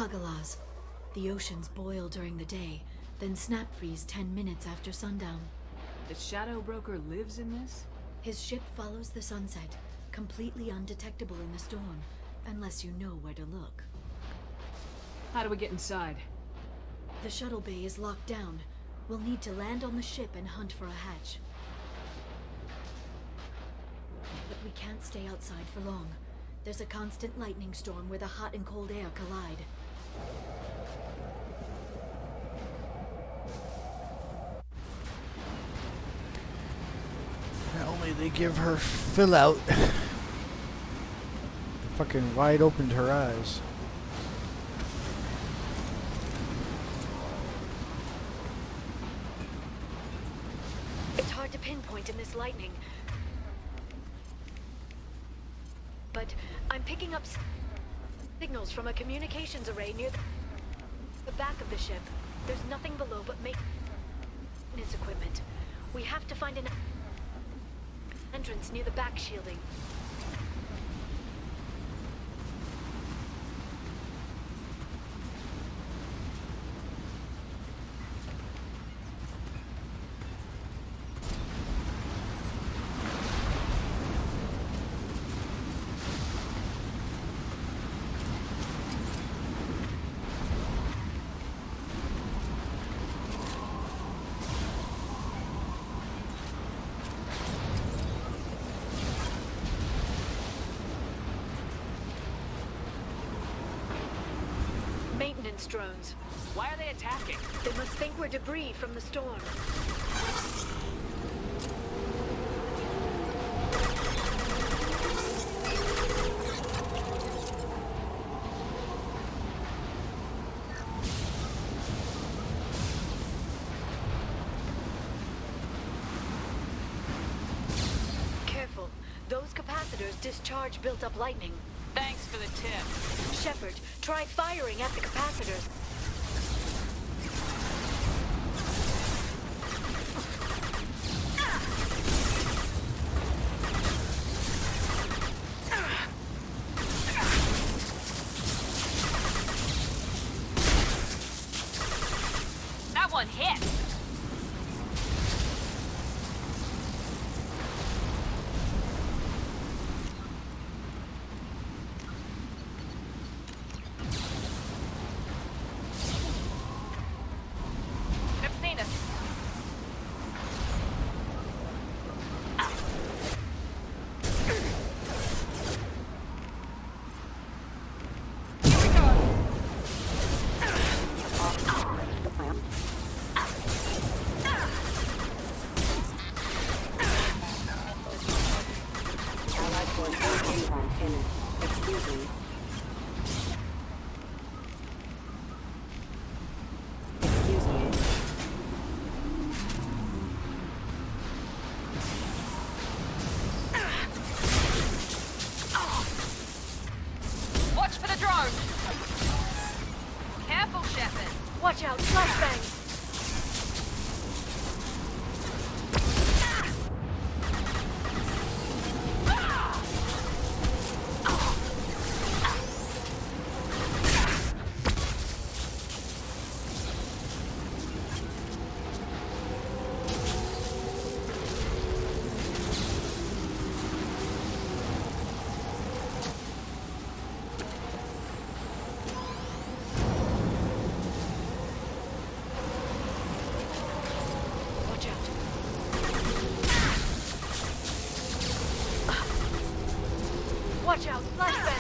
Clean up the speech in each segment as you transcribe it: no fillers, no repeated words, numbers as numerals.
Kagalas. The oceans boil during the day, then snap freeze 10 minutes after sundown. The Shadow Broker lives in this? His ship follows the sunset, completely undetectable in the storm, unless you know where to look. How do we get inside? The shuttle bay is locked down. We'll need to land on the ship and hunt for a hatch. But we can't stay outside for long. There's a constant lightning storm where the hot and cold air collide. Only they give her fill out. Fucking wide opened her eyes. It's hard to pinpoint in this lightning. But I'm picking up signals from a communications array near the back of the ship. There's nothing below but maintenance equipment. We have to find an entrance near the back shielding. Maintenance drones. Why are they attacking? They must think we're debris from the storm. Careful. Those capacitors discharge built-up lightning. Thanks for the tip. Shepard, try firing at the capacitors. That one hit. Watch out, flashbang! Watch out, flashbang!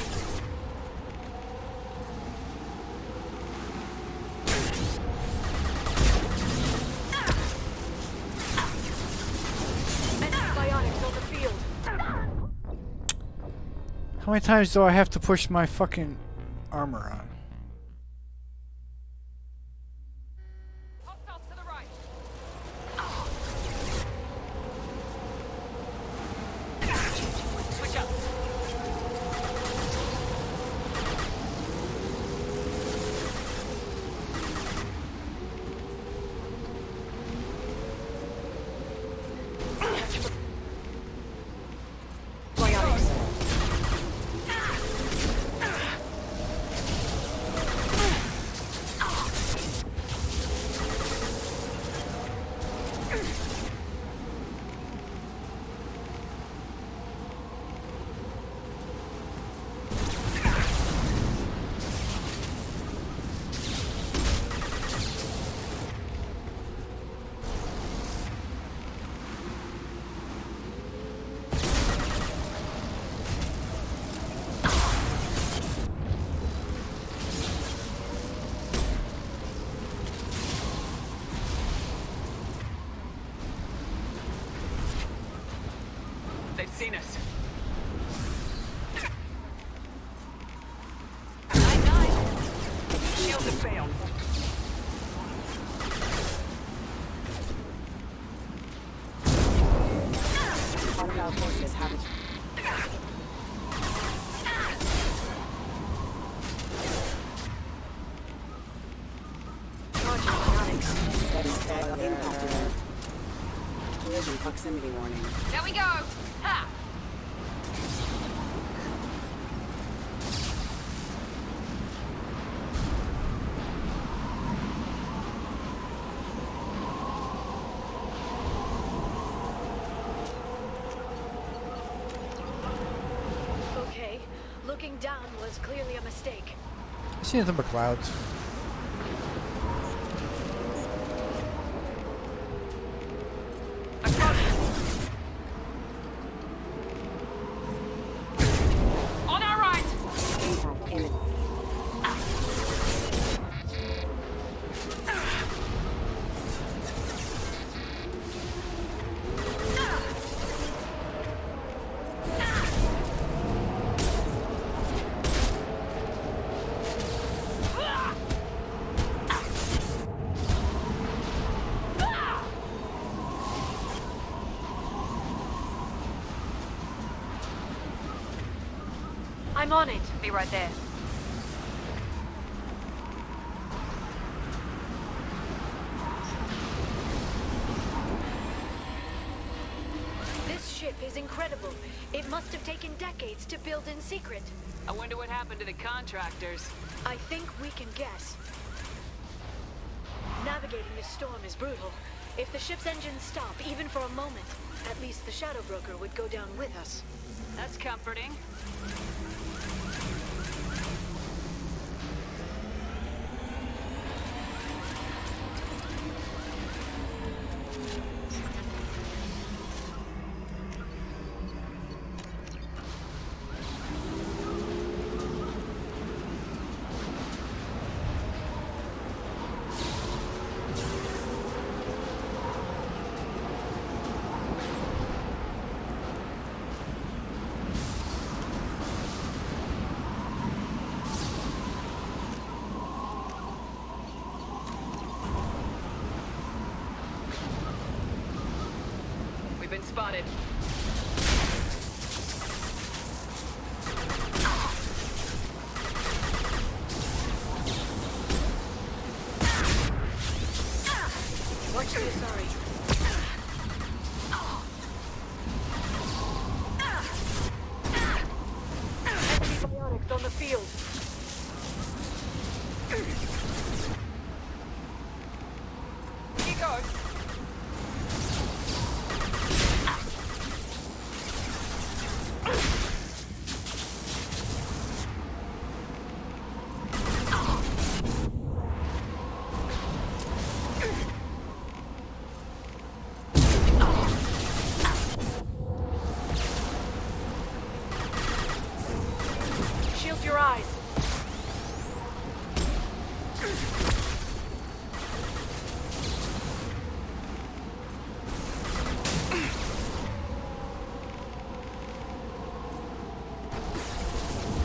Antibiotics on the field. How many times do I have to push my fucking armor on? between us. Night. Shields have failed. One of our forces have it. Collision proximity warning. There we go. Ha! Okay, looking down was clearly a mistake. I see nothing but clouds. On our right. Impact imminent. I'm on it. Be right there. This ship is incredible. It must have taken decades to build in secret. I wonder what happened to the contractors. I think we can guess. Navigating this storm is brutal. If the ship's engines stop, even for a moment, at least the Shadow Broker would go down with us. That's comforting. We've been spotted. Watch the Asari. Enemy biotics on the field. Here goes. Shield your eyes.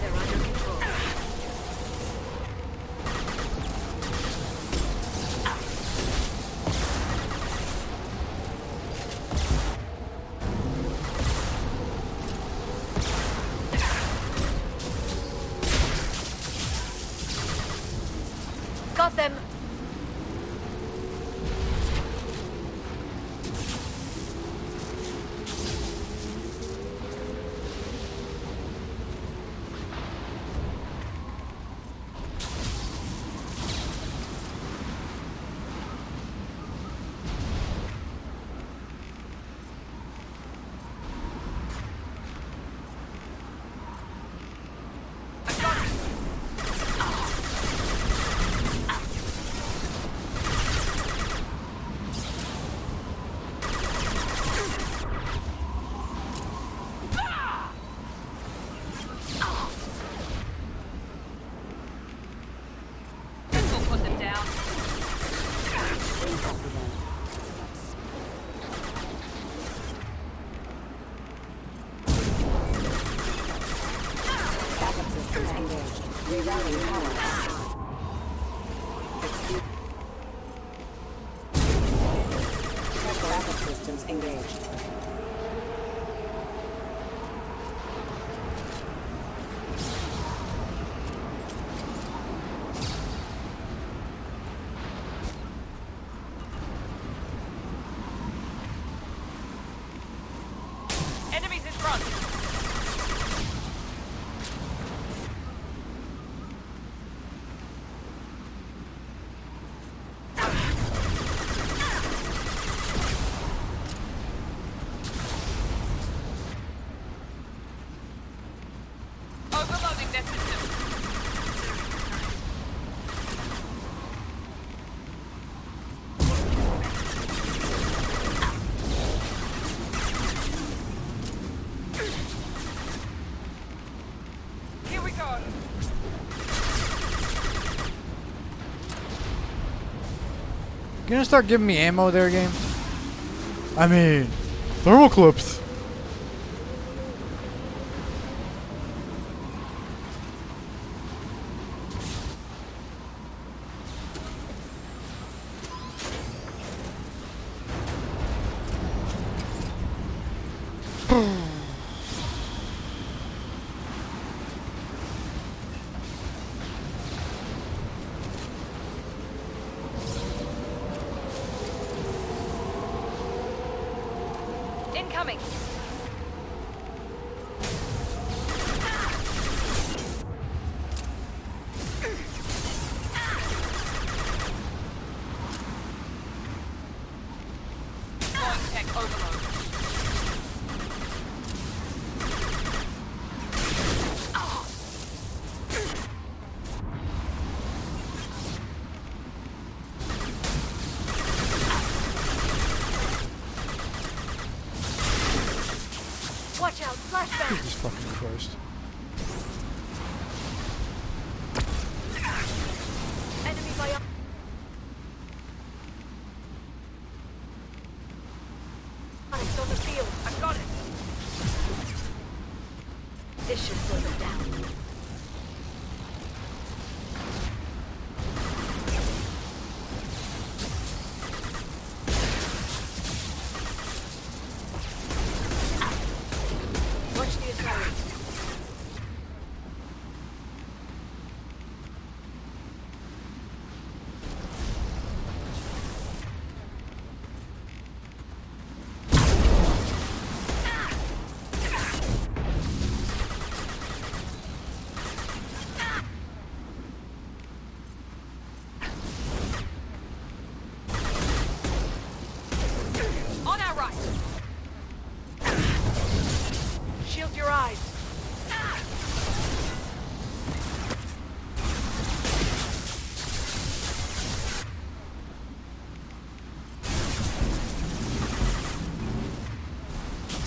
They're under control. Got them. We'll put them down. Impact event. You gonna start giving me ammo there, game? I mean, thermal clips. Incoming. Deploying tech overload. Watch out, flashbang! Jesus fucking Christ. Enemy bionic. On the field. I've got it. This should slow them down. Watch the accelerate. On our right. Shield your eyes.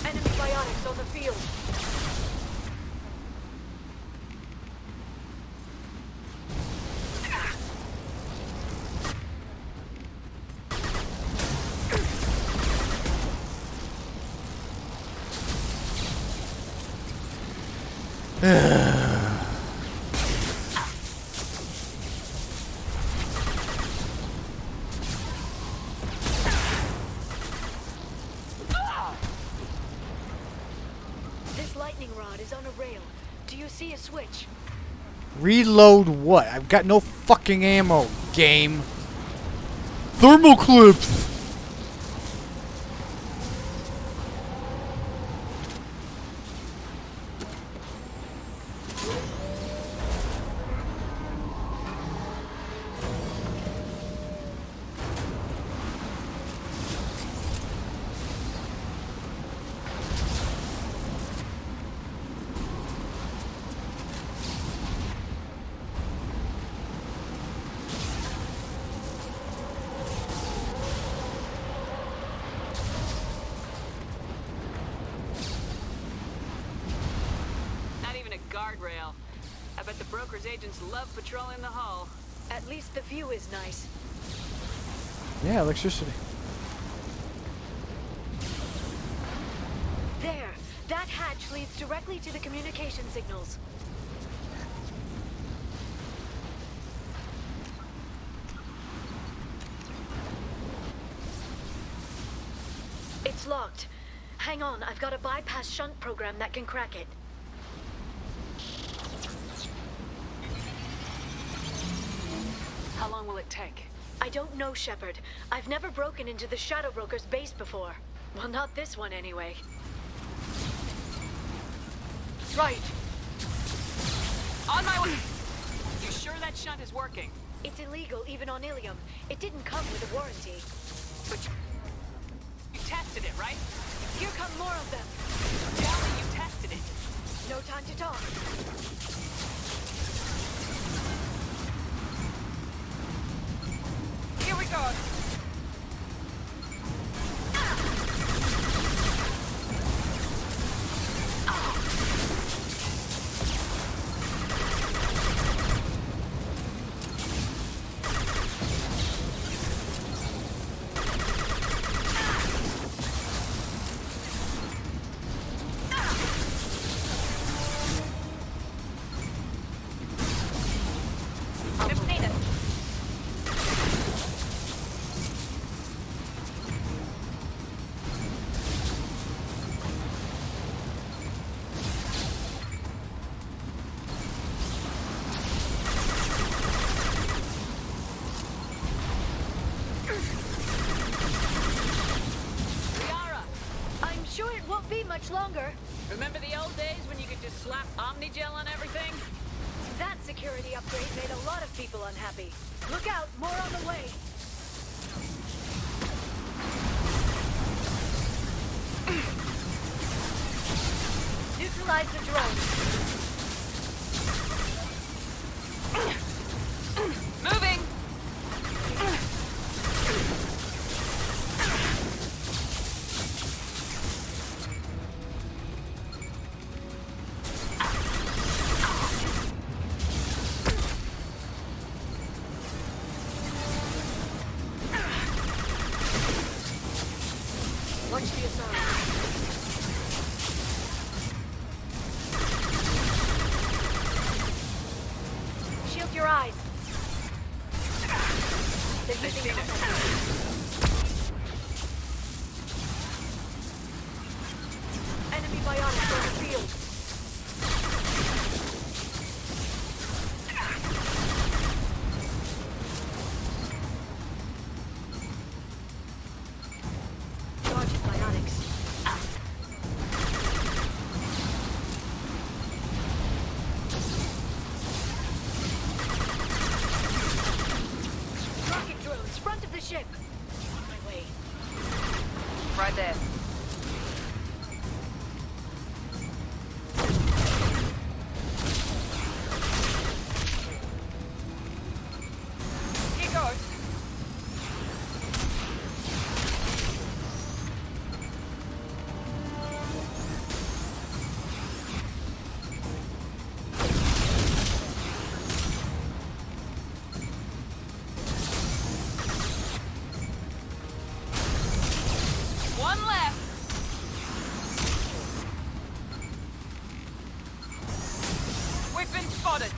Enemy bionics on the field. This lightning rod is on a rail. Do you see a switch? Reload what? I've got no fucking ammo, game. Thermal clips! Not even a guardrail. I bet the broker's agents love patrolling the hull. At least the view is nice. Yeah, electricity. There! That hatch leads directly to the communication signals. It's locked. Hang on, I've got a bypass shunt program that can crack it. How long will it take? I don't know, Shepard. I've never broken into the Shadow Broker's base before. Well, not this one anyway. Right. On my way. You sure that shunt is working? It's illegal even on Ilium. It didn't come with a warranty. But you tested it, right? Here come more of them. Tell me you tested it. No time to talk. Here we go. Liara, I'm sure it won't be much longer. remember the old days when you could just slap Omnigel on everything? That security upgrade made a lot of people unhappy. Look out, more on the way. Neutralize the drone. Moving! Watch the assault. Shield your eyes. They're using it. Enemy bionics on the field. Charge bionics. Rocket drones, front of the ship. On my way. Right there. Here goes. One left. We've been spotted.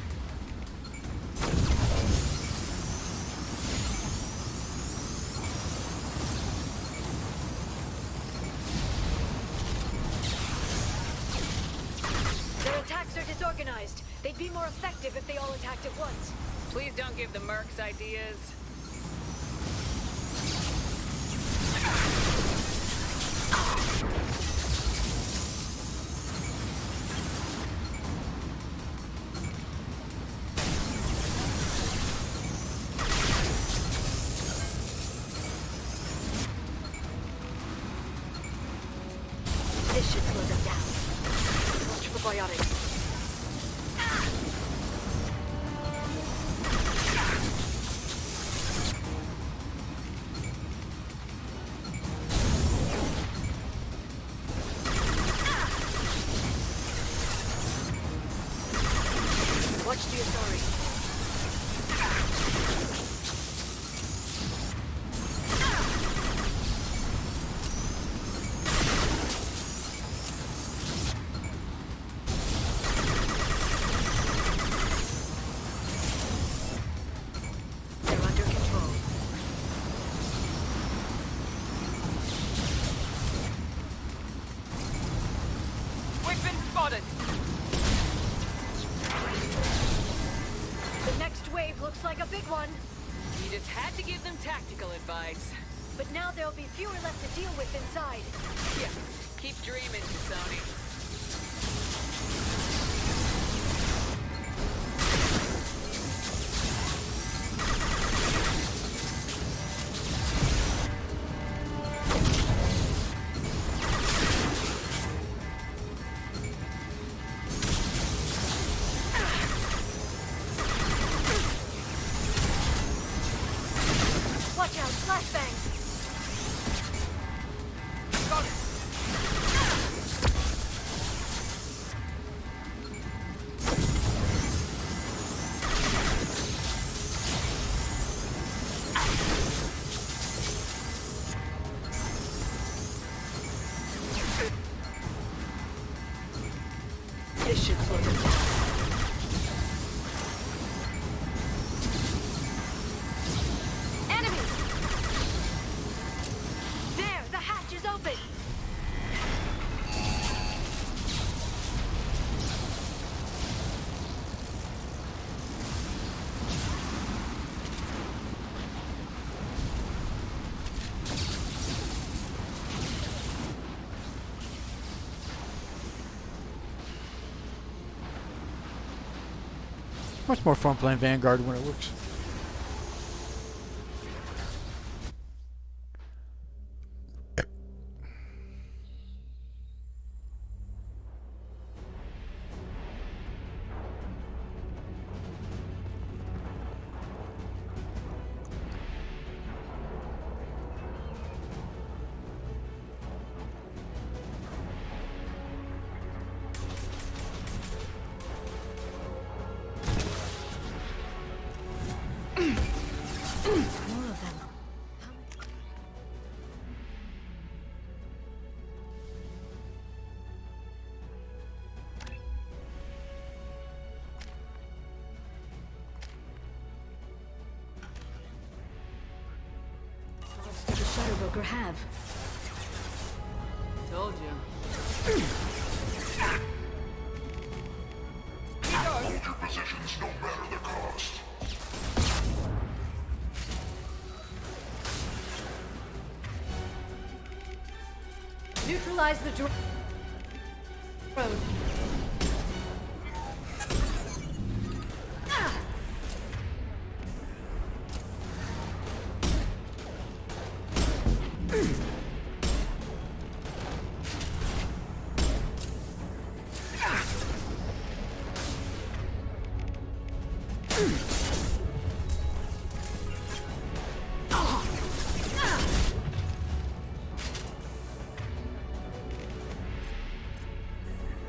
Their attacks are disorganized. They'd be more effective if they all attacked at once. Please don't give the mercs ideas. This should slow them down. Watch for biotics. Watch the Atari. They're under control. We've been spotted. The next wave looks like a big one. You just had to give them tactical advice. But now there'll be fewer left to deal with inside. Yeah, keep dreaming, Sony. Watch out, flashbang! Got it. This should slow them down. Enemy! Much more fun playing Vanguard when it works. More of them. What did the Shadow Broker have? Told you. Hold your positions no matter the cost. Neutralize the drone.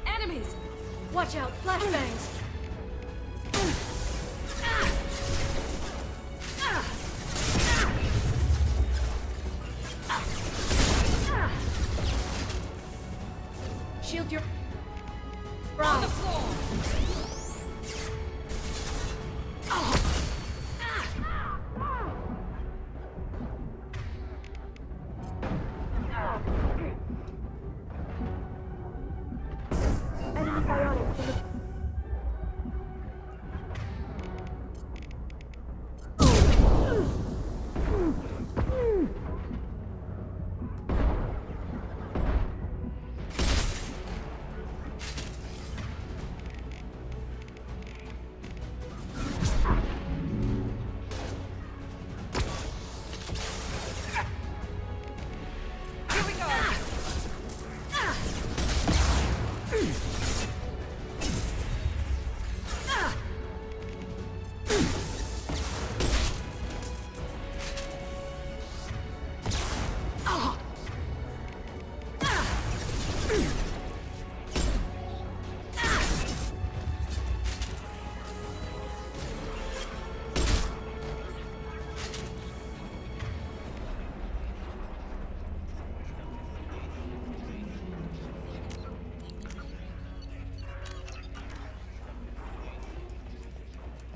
Enemies! Watch out, flashbangs! Shield your On the brow. floor! Here we go!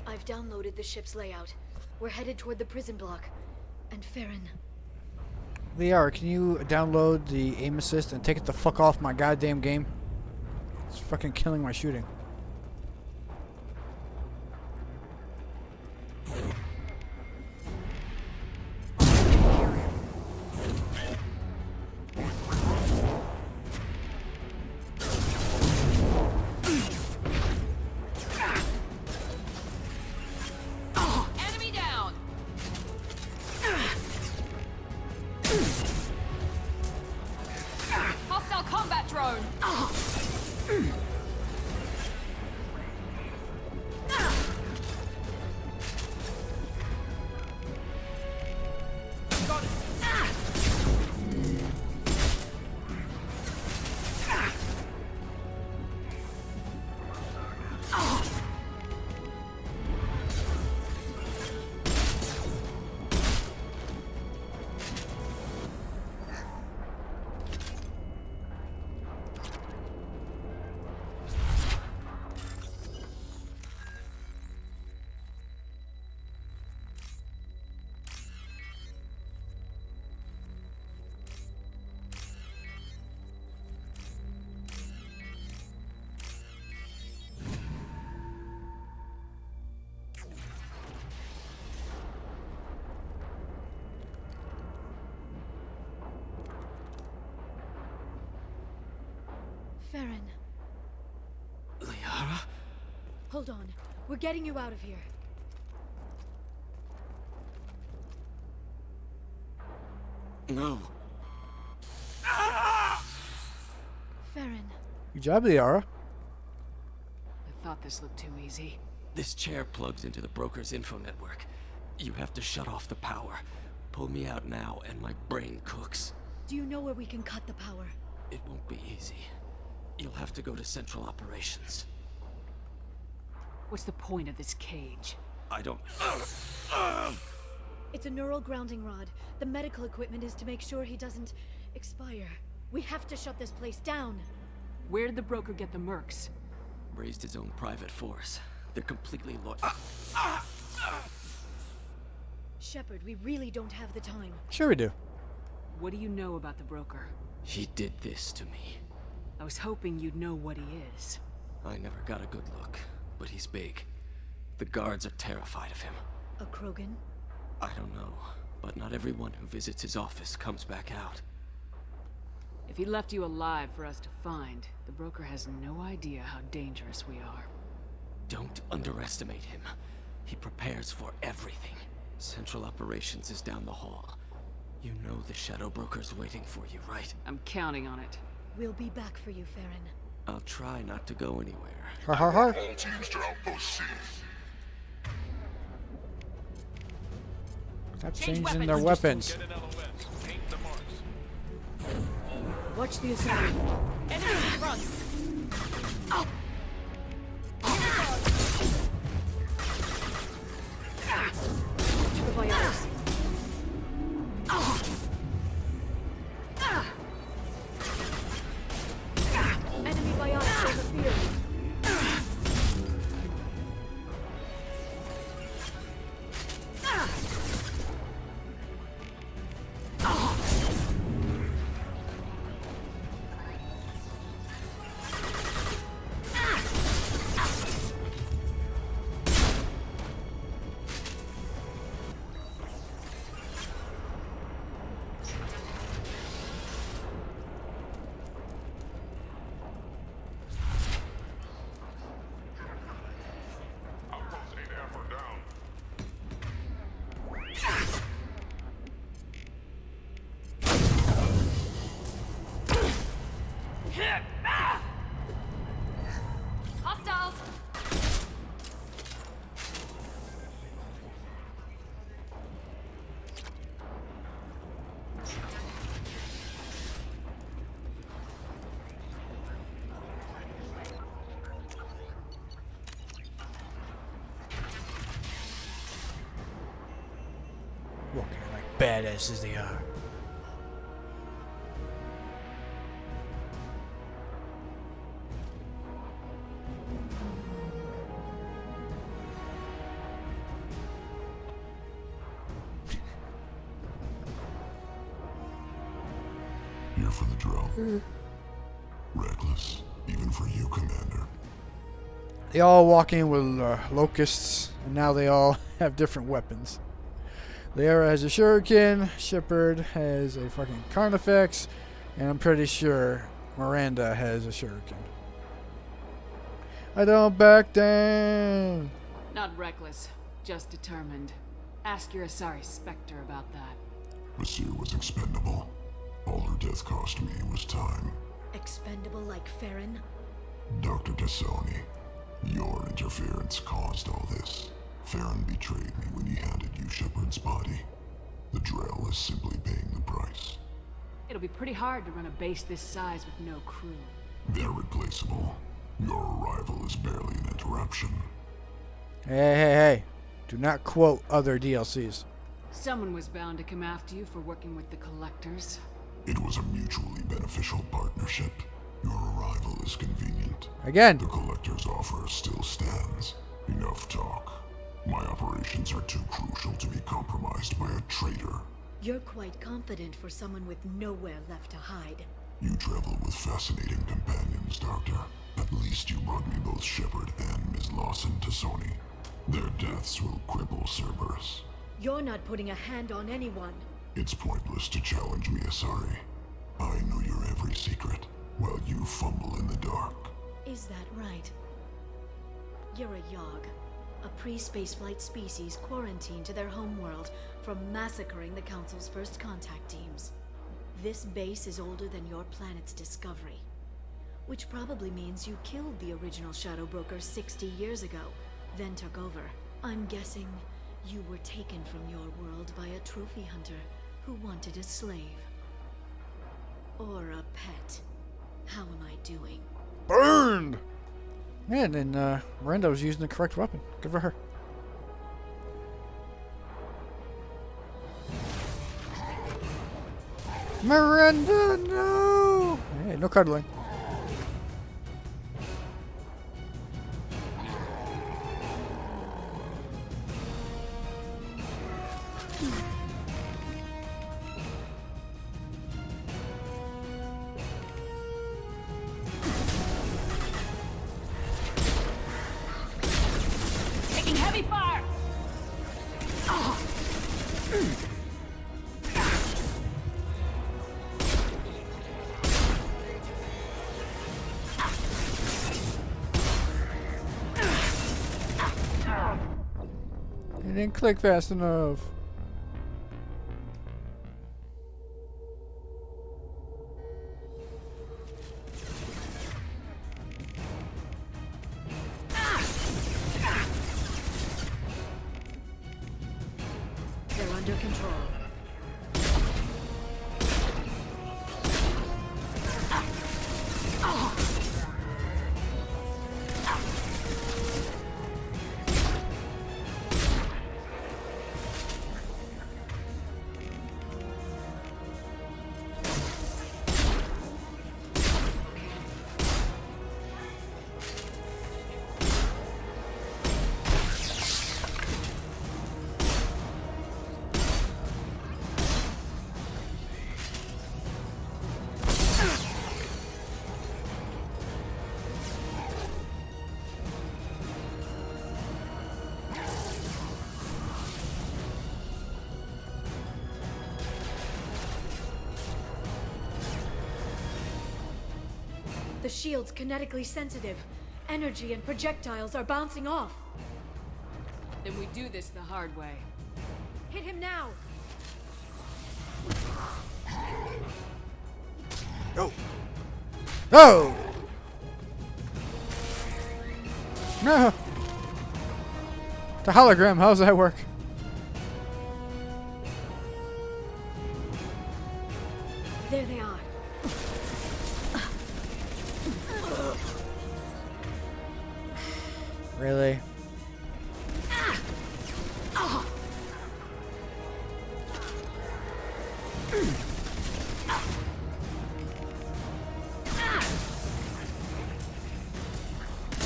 I've downloaded the ship's layout. We're headed toward the prison block. And Farron. Liara, can you download the aim assist and take it the fuck off my goddamn game? It's fucking killing my shooting. Enemy down! Hostile combat drone! Got it. Farron. Liara? Hold on. We're getting you out of here. No. Farron. Good job, Liara. I thought this looked too easy. This chair plugs into the broker's info network. You have to shut off the power. Pull me out now, and my brain cooks. Do you know where we can cut the power? It won't be easy. You'll have to go to Central Operations. What's the point of this cage? I don't... It's a neural grounding rod. The medical equipment is to make sure he doesn't expire. We have to shut this place down. Where did the broker get the mercs? Raised his own private force. They're completely Shepard, we really don't have the time. Sure we do. What do you know about the broker? He did this to me. I was hoping you'd know what he is. I never got a good look, but he's big. The guards are terrified of him. A Krogan? I don't know, but not everyone who visits his office comes back out. If he left you alive for us to find, the broker has no idea how dangerous we are. Don't underestimate him. He prepares for everything. Central Operations is down the hall. You know the Shadow Broker's waiting for you, right? I'm counting on it. We'll be back for you, Farron. I'll try not to go anywhere. Ha ha ha. All teams to Outpost C. Stop Change changing their weapons. Watch the assembly. Enemy in front. To the biotics. Enemy biotics over field. Outpost 8F are down. Hostiles! Walking like badasses they are. Here for the drill. Reckless, even for you, Commander. They all walk in with locusts, and now they all have different weapons. Liara has a shuriken, Shepard has a fucking carnifex, and I'm pretty sure Miranda has a shuriken. I don't back down. Not reckless, just determined. Ask your Asari Spectre about that. Masir was expendable. All her death cost me was time. Expendable like Farron? Dr. Tassoni, your interference caused all this. Farron betrayed me when he handed you Shepard's body. The Drell is simply paying the price. It'll be pretty hard to run a base this size with no crew. They're replaceable. Your arrival is barely an interruption. Hey. Do not quote other DLCs. Someone was bound to come after you for working with the Collectors. It was a mutually beneficial partnership. Your arrival is convenient. Again. The Collector's offer still stands. Enough talk. My operations are too crucial to be compromised by a traitor. You're quite confident for someone with nowhere left to hide. You travel with fascinating companions, Doctor. At least you brought me both Shepard and Ms. Lawson Tassoni. Their deaths will cripple Cerberus. You're not putting a hand on anyone. It's pointless to challenge me, Asari. I know your every secret, while you fumble in the dark. Is that right? You're a Yogg. a pre-spaceflight species quarantined to their homeworld from massacring the Council's first contact teams. This base is older than your planet's discovery, which probably means you killed the original Shadow Broker 60 years ago, then took over. I'm guessing you were taken from your world by a trophy hunter who wanted a slave. Or a pet. How am I doing? Burned! Man, and Miranda was using the correct weapon. Good for her. Miranda, no! Hey, no cuddling. Taking heavy fire! It didn't click fast enough. They're under control. The shield's kinetically sensitive. Energy and projectiles are bouncing off. Then we do this the hard way. Hit him now! Go! No! No! The hologram, how does that work? There they are. Really?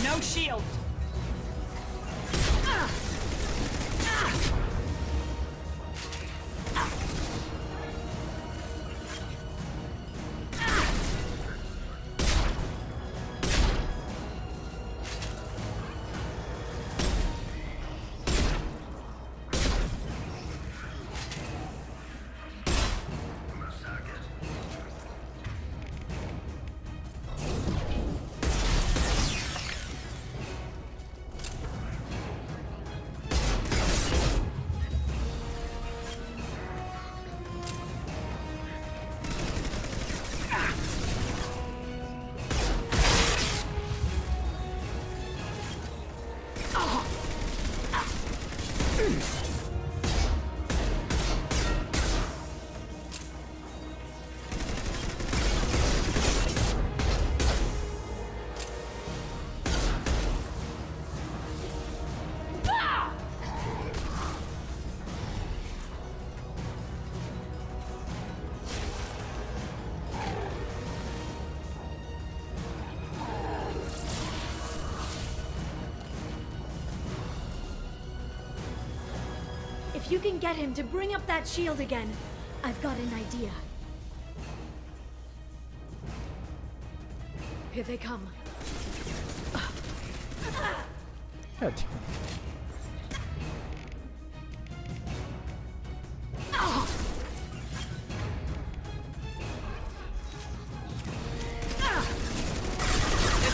No shield! If you can get him to bring up that shield again, I've got an idea. Here they come. God damn.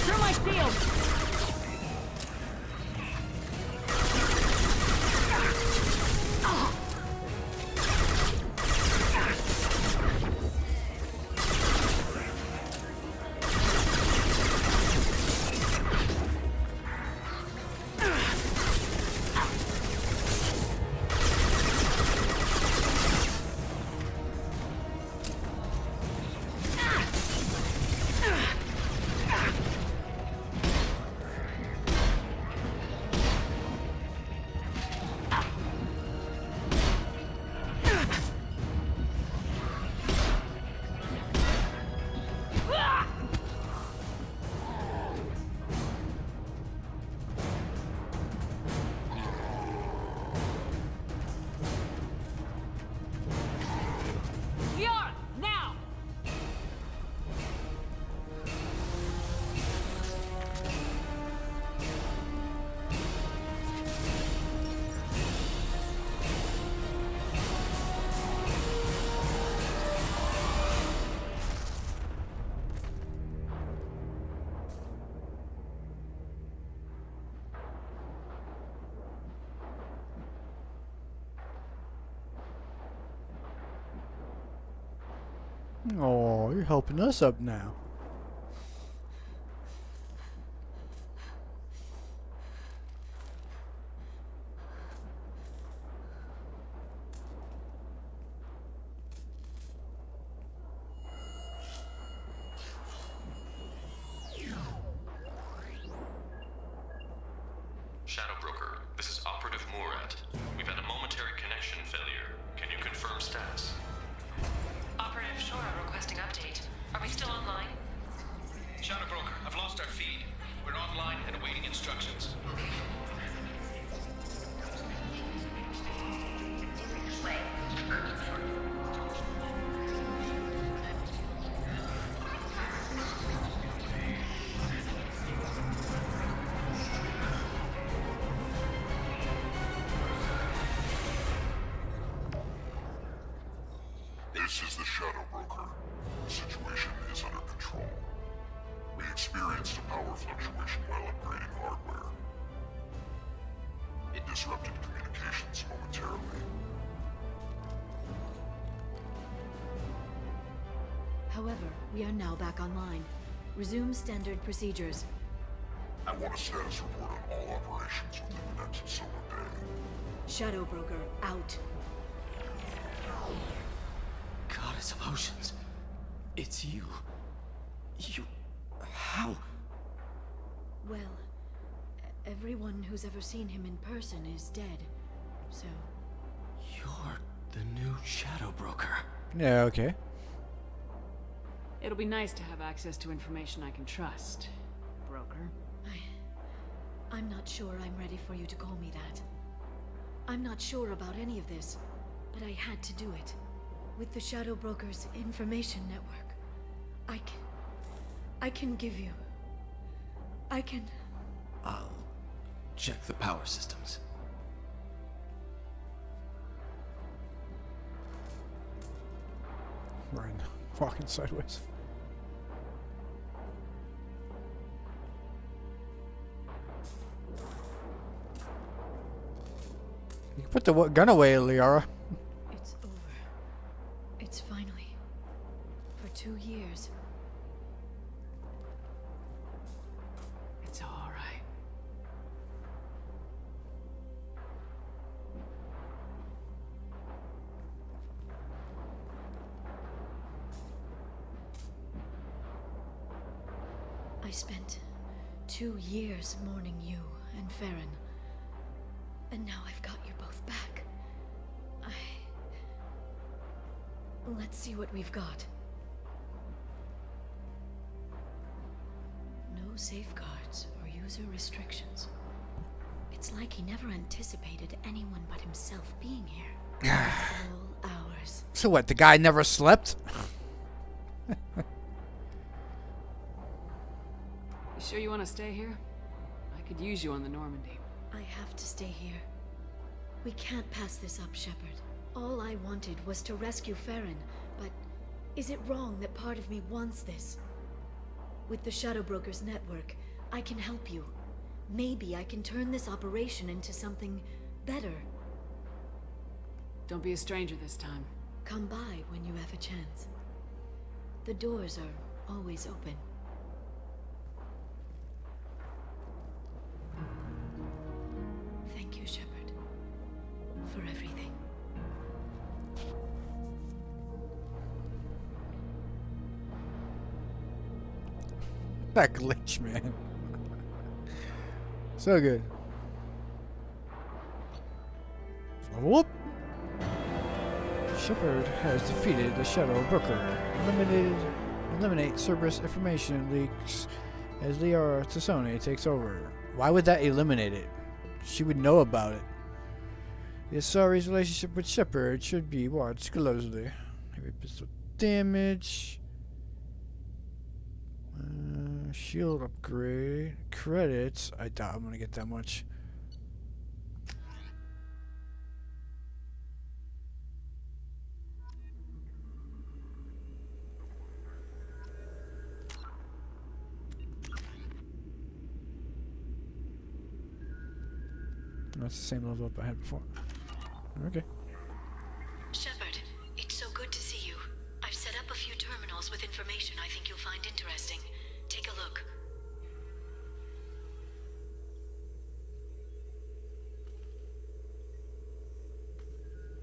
Through my shield! Liara, now! Oh, you're helping us up now. Shadow Broker, this is Operative Murat. We've had a momentary connection failure. Can you confirm status? Operative Shora requesting update. Are we still online? Shadow Broker, I've lost our feed. We're online and awaiting instructions. This is the Shadow Broker. The situation is under control. We experienced a power fluctuation while upgrading hardware. It disrupted communications momentarily. However, we are now back online. Resume standard procedures. I want a status report on all operations within the next solar day. Shadow Broker, out. Goddess of Oceans. It's you. You... How? Well, everyone who's ever seen him in person is dead. So, You're the new Shadow Broker. Yeah, okay. It'll be nice to have access to information I can trust, broker. I'm not sure I'm ready for you to call me that. I'm not sure about any of this, but I had to do it. With the Shadow Broker's information network, I can give you... I can... I'll check the power systems. Right, walking sideways. You can put the gun away, Liara. It's over. It's finally... For 2 years. It's all right. I spent 2 years mourning you and Farron. And now I've got you both back. Let's see what we've got. No safeguards or user restrictions. It's like he never anticipated anyone but himself being here. All hours. So what, the guy never slept? You sure you want to stay here? I could use you on the Normandy. I have to stay here. We can't pass this up, Shepard. All I wanted was to rescue Farron, but is it wrong that part of me wants this? With the Shadow Broker's network, I can help you. Maybe I can turn this operation into something better. Don't be a stranger this time. Come by when you have a chance. The doors are always open. Thank you, Shepard, for everything. That glitch, man. So good. Level up. Shepard has defeated the Shadow Broker. Eliminate Cerberus information leaks as Liara Tassone takes over. Why would that eliminate it? She would know about it. The Asari's relationship with Shepard should be watched closely. Heavy pistol damage. Shield upgrade. Credits. I doubt I'm gonna get that much. That's the same level up I had before. Okay. Shepard, it's so good to see you. I've set up a few terminals with information I think you'll find interesting. Take a look.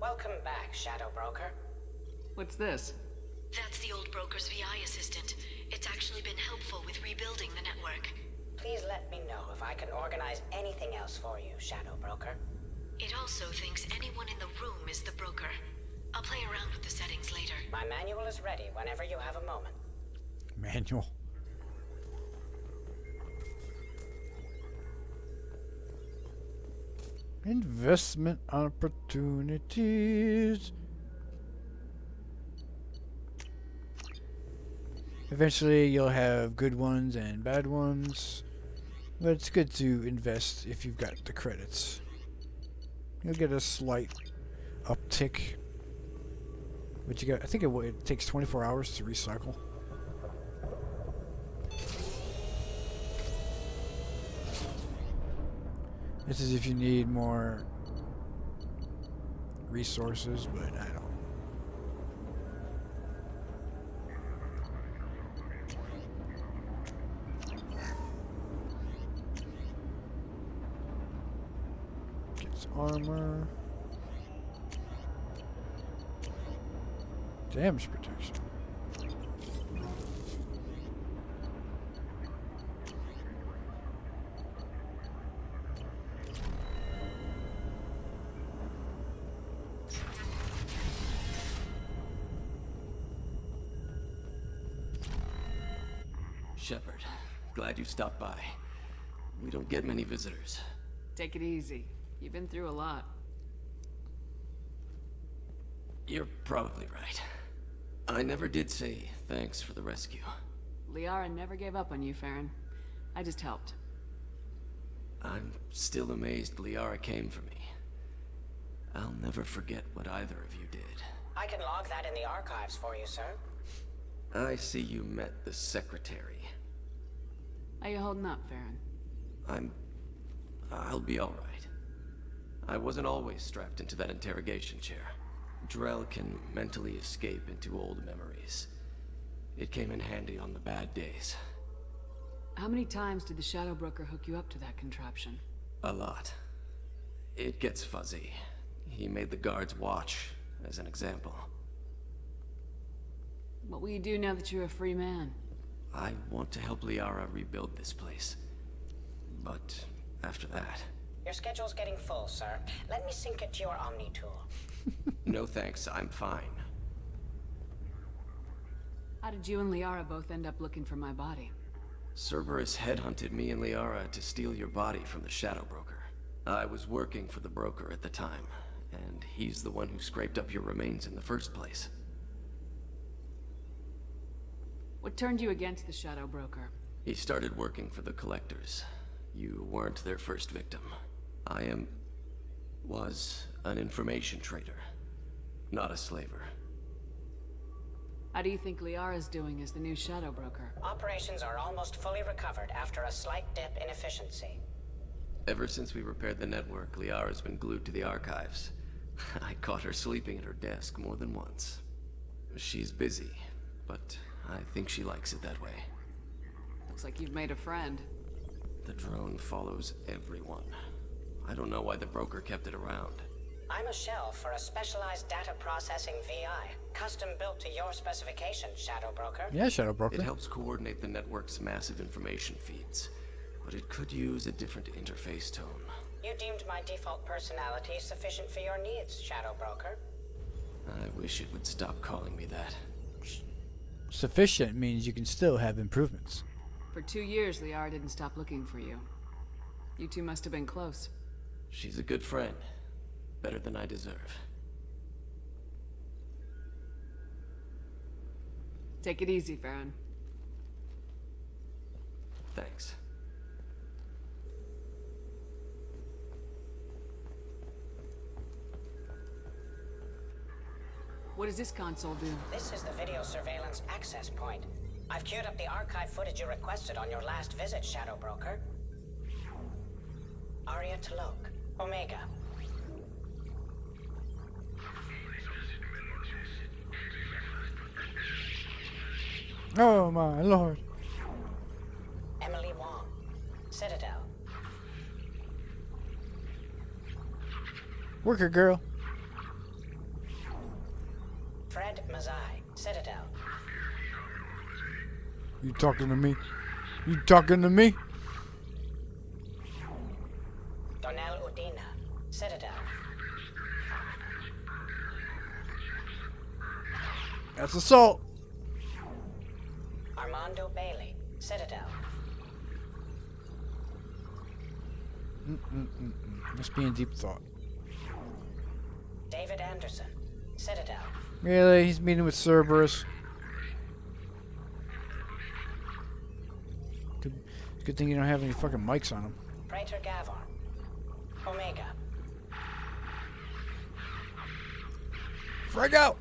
Welcome back, Shadow Broker. What's this? That's the old broker's VI assistant. It's actually been helpful with rebuilding the network. Please let me know if I can organize anything else for you, Shadow Broker. It also thinks anyone in the room is the broker. I'll play around with the settings later. My manual is ready whenever you have a moment. Manual. Investment opportunities. Eventually you'll have good ones and bad ones, but it's good to invest if you've got the credits. You'll get a slight uptick, but you got, I think it takes 24 hours to recycle. This is if you need more resources, but I don't. Gets armor. Damage protection. Shepard, glad you stopped by. We don't get many visitors. Take it easy. You've been through a lot. You're probably right. I never did say thanks for the rescue. Liara never gave up on you, Farron. I just helped. I'm still amazed Liara came for me. I'll never forget what either of you did. I can log that in the archives for you, sir. I see you met the secretary. How you holding up, Farron? I'll be all right. I wasn't always strapped into that interrogation chair. Drell can mentally escape into old memories. It came in handy on the bad days. How many times did the Shadow Broker hook you up to that contraption? A lot. It gets fuzzy. He made the guards watch, as an example. What will you do now that you're a free man? I want to help Liara rebuild this place. But after that... Your schedule's getting full, sir. Let me sync it to your Omni tool. No thanks, I'm fine. How did you and Liara both end up looking for my body? Cerberus headhunted me and Liara to steal your body from the Shadow Broker. I was working for the broker at the time, and he's the one who scraped up your remains in the first place. What turned you against the Shadow Broker? He started working for the Collectors. You weren't their first victim. Was an information trader, not a slaver. How do you think Liara's doing as the new Shadow Broker? Operations are almost fully recovered after a slight dip in efficiency. Ever since we repaired the network, Liara's been glued to the archives. I caught her sleeping at her desk more than once. She's busy, but I think she likes it that way. Looks like you've made a friend. The drone follows everyone. I don't know why the broker kept it around. I'm a shell for a specialized data processing VI, custom built to your specifications, Shadow Broker. Yeah, Shadow Broker. It helps coordinate the network's massive information feeds, but it could use a different interface tone. You deemed my default personality sufficient for your needs, Shadow Broker. I wish it would stop calling me that. Sufficient means you can still have improvements. For 2 years, Liara didn't stop looking for you. You two must have been close. She's a good friend. Better than I deserve. Take it easy, Farron. Thanks. What does this console do? This is the video surveillance access point. I've queued up the archive footage you requested on your last visit, Shadow Broker. Arya Talok, Omega. Oh my lord. Emily Wong, Citadel. Worker girl. Fred Mazai, Citadel. You talking to me? You talking to me? Donnell Udina, Citadel. That's assault. Armando Bailey, Citadel. Must be in deep thought. David Anderson, Citadel. Really? He's meeting with Cerberus. Good thing you don't have any fucking mics on him. Praetor Gavon, Omega. Frag out!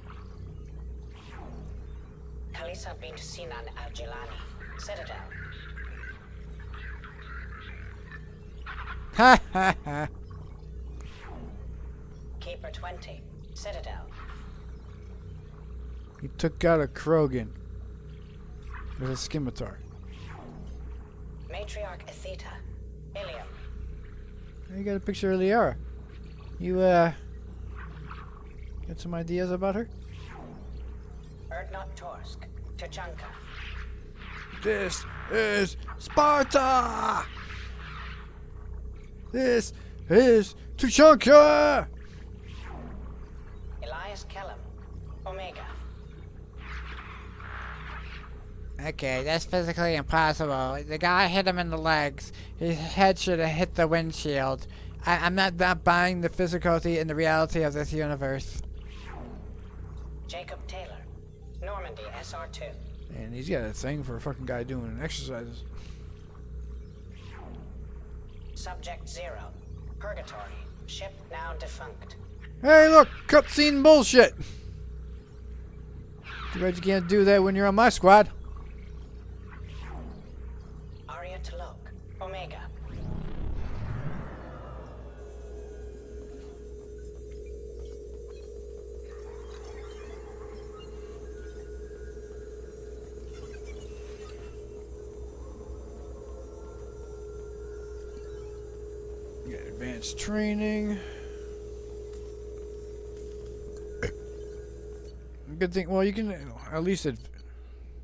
Kalisa bint Sinan Al-Jilani, Citadel. Ha ha ha. Keeper 20, Citadel. He took out a Krogan with a scimitar. Matriarch Atheta, Ilium. You got a picture of Liara. You, got some ideas about her? Erdnot Torsk, Tuchanka. This is Sparta! This is Tuchanka! Elias Kellum, Omega. Okay, that's physically impossible. The guy hit him in the legs. His head should have hit the windshield. I'm not buying the physicality and the reality of this universe. Jacob Taylor, Normandy SR2. And he's got a thing for a fucking guy doing exercises. Subject 0, Purgatory, ship now defunct. Hey, look! Cutscene bullshit! Too bad you can't do that when you're on my squad. Arya Talok, Omega. You got advanced training. Good thing, well, you can at least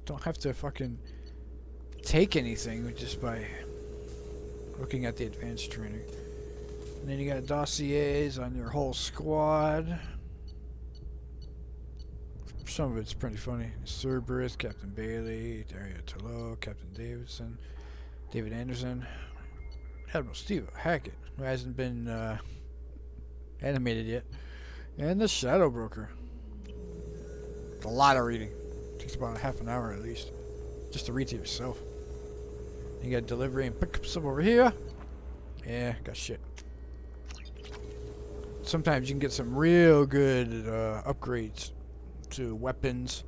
don't have to fucking take anything just by looking at the advanced training. And then you got dossiers on your whole squad. Some of it's pretty funny. Cerberus, Captain Bailey, Daria Talok, Captain Davidson, David Anderson, Admiral Steve Hackett, who hasn't been animated yet, and the Shadow Broker. A lot of reading. Takes about half an hour at least, just to read to yourself. You got delivery and pickups over here. Yeah, got shit. Sometimes you can get some real good upgrades to weapons.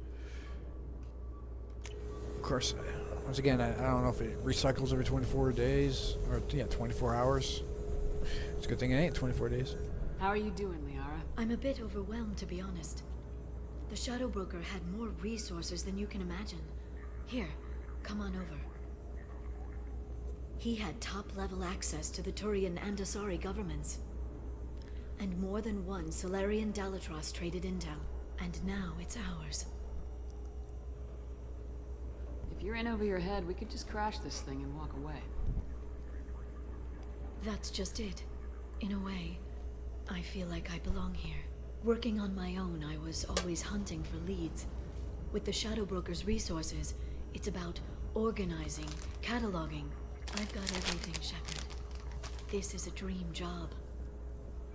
Of course, once again, I don't know if it recycles every 24 days or 24 hours. It's a good thing it ain't 24 days. How are you doing, Liara? I'm a bit overwhelmed, to be honest. The Shadow Broker had more resources than you can imagine. Here, come on over. He had top-level access to the Turian and Asari governments. And more than one Solarian Dalatros traded intel. And now it's ours. If you're in over your head, we could just crash this thing and walk away. That's just it. In a way, I feel like I belong here. Working on my own, I was always hunting for leads. With the Shadow Broker's resources, it's about organizing, cataloging. I've got everything, Shepard. This is a dream job.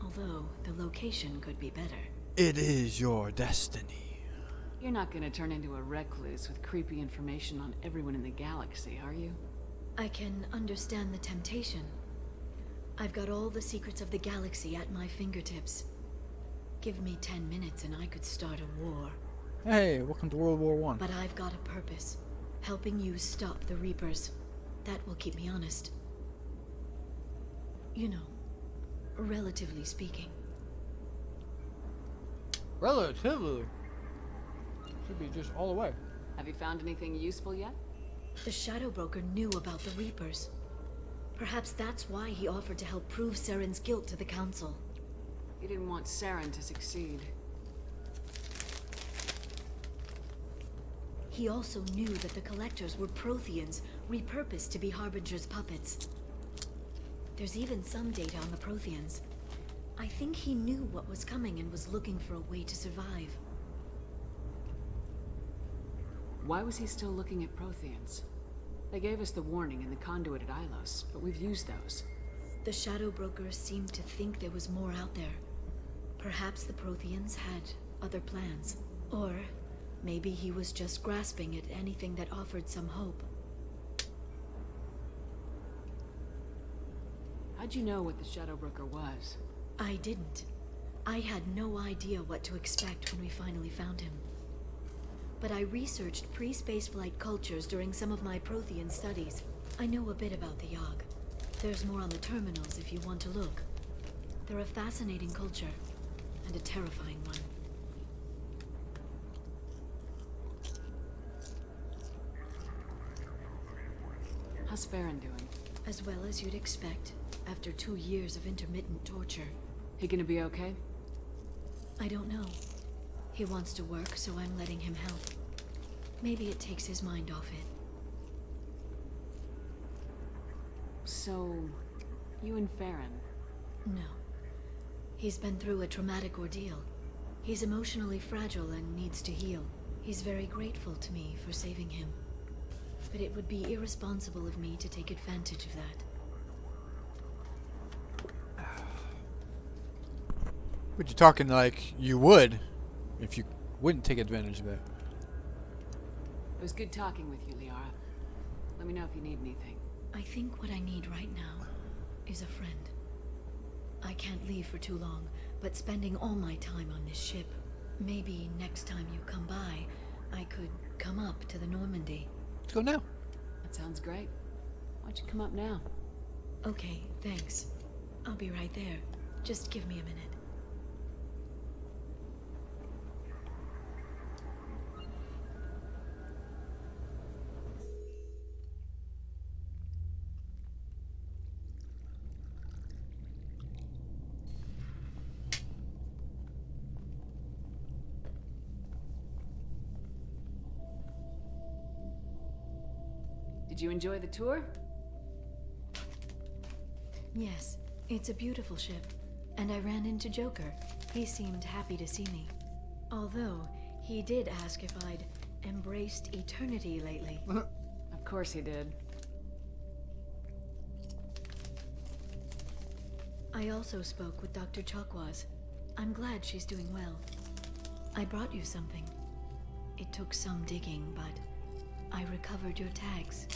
Although, the location could be better. It is your destiny. You're not gonna turn into a recluse with creepy information on everyone in the galaxy, are you? I can understand the temptation. I've got all the secrets of the galaxy at my fingertips. Give me 10 minutes and I could start a war. Hey, welcome to World War One. But I've got a purpose. Helping you stop the Reapers. That will keep me honest. You know, relatively speaking. Relatively. Should be just all the way. Have you found anything useful yet? The Shadow Broker knew about the Reapers. Perhaps that's why he offered to help prove Saren's guilt to the Council. He didn't want Saren to succeed. He also knew that the Collectors were Protheans, repurposed to be Harbinger's puppets. There's even some data on the Protheans. I think he knew what was coming and was looking for a way to survive. Why was he still looking at Protheans? They gave us the warning in the conduit at Ilos, but we've used those. The Shadow Broker seemed to think there was more out there. Perhaps the Protheans had other plans. Or maybe he was just grasping at anything that offered some hope. How'd you know what the Shadow Broker was? I didn't. I had no idea what to expect when we finally found him. But I researched pre-spaceflight cultures during some of my Prothean studies. I know a bit about the Yogg. There's more on the terminals if you want to look. They're a fascinating culture, and a terrifying one. How's Farron doing? As well as you'd expect, after 2 years of intermittent torture. He gonna be okay? I don't know. He wants to work, so I'm letting him help. Maybe it takes his mind off it. So, you and Farron? No. He's been through a traumatic ordeal. He's emotionally fragile and needs to heal. He's very grateful to me for saving him. But it would be irresponsible of me to take advantage of that. But you're talking like you would if you wouldn't take advantage of that. It was good talking with you, Liara. Let me know if you need anything. I think what I need right now is a friend. I can't leave for too long, but spending all my time on this ship. Maybe next time you come by, I could come up to the Normandy. Let's go now. That sounds great. Why don't you come up now? Okay, thanks. I'll be right there. Just give me a minute. Did you enjoy the tour? Yes, it's a beautiful ship. And I ran into Joker. He seemed happy to see me. Although, he did ask if I'd embraced eternity lately. Of course he did. I also spoke with Dr. Chakwas. I'm glad she's doing well. I brought you something. It took some digging, but I recovered your tags.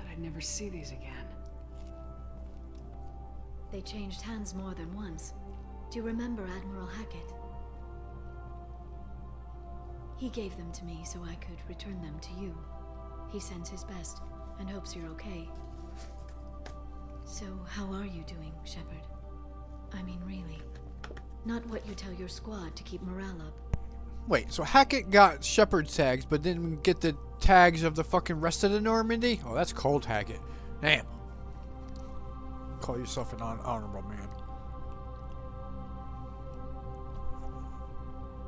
I'd never see these again. They changed hands more than once. Do you remember Admiral Hackett? He gave them to me so I could return them to you. He sends his best and hopes you're okay. So, how are you doing, Shepard? I mean, really. Not what you tell your squad to keep morale up. Wait, so Hackett got Shepard tags, but didn't get the tags of the fucking rest of the Normandy? Oh, that's cold, Hackett. Damn. Call yourself an honorable man.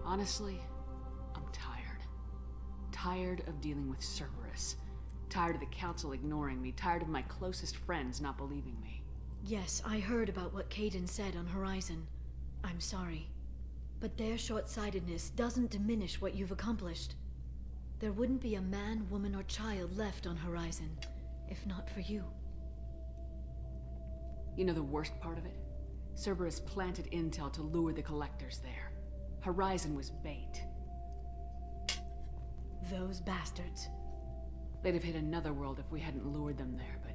Honestly, I'm tired. Tired of dealing with Cerberus. Tired of the Council ignoring me. Tired of my closest friends not believing me. Yes, I heard about what Caden said on Horizon. I'm sorry. But their short-sightedness doesn't diminish what you've accomplished. There wouldn't be a man, woman, or child left on Horizon, if not for you. You know the worst part of it? Cerberus planted intel to lure the collectors there. Horizon was bait. Those bastards. They'd have hit another world if we hadn't lured them there, but...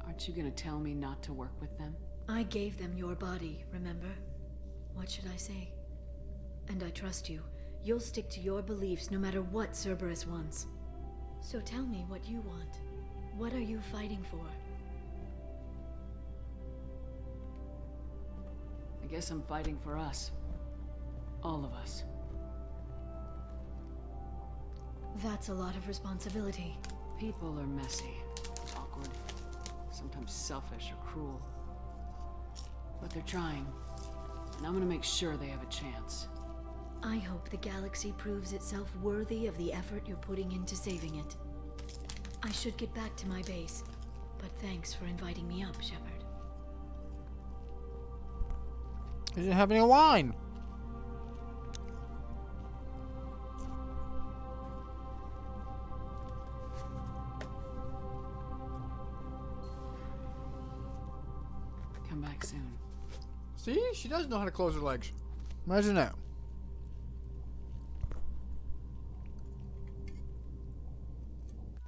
Aren't you gonna tell me not to work with them? I gave them your body, remember? What should I say? And I trust you. You'll stick to your beliefs no matter what Cerberus wants. So tell me what you want. What are you fighting for? I guess I'm fighting for us. All of us. That's a lot of responsibility. People are messy, awkward, sometimes selfish or cruel. But they're trying, and I'm gonna make sure they have a chance. I hope the galaxy proves itself worthy of the effort you're putting into saving it. I should get back to my base, but thanks for inviting me up, Shepard. You didn't have any wine. Come back soon. See? She does know how to close her legs. Imagine that.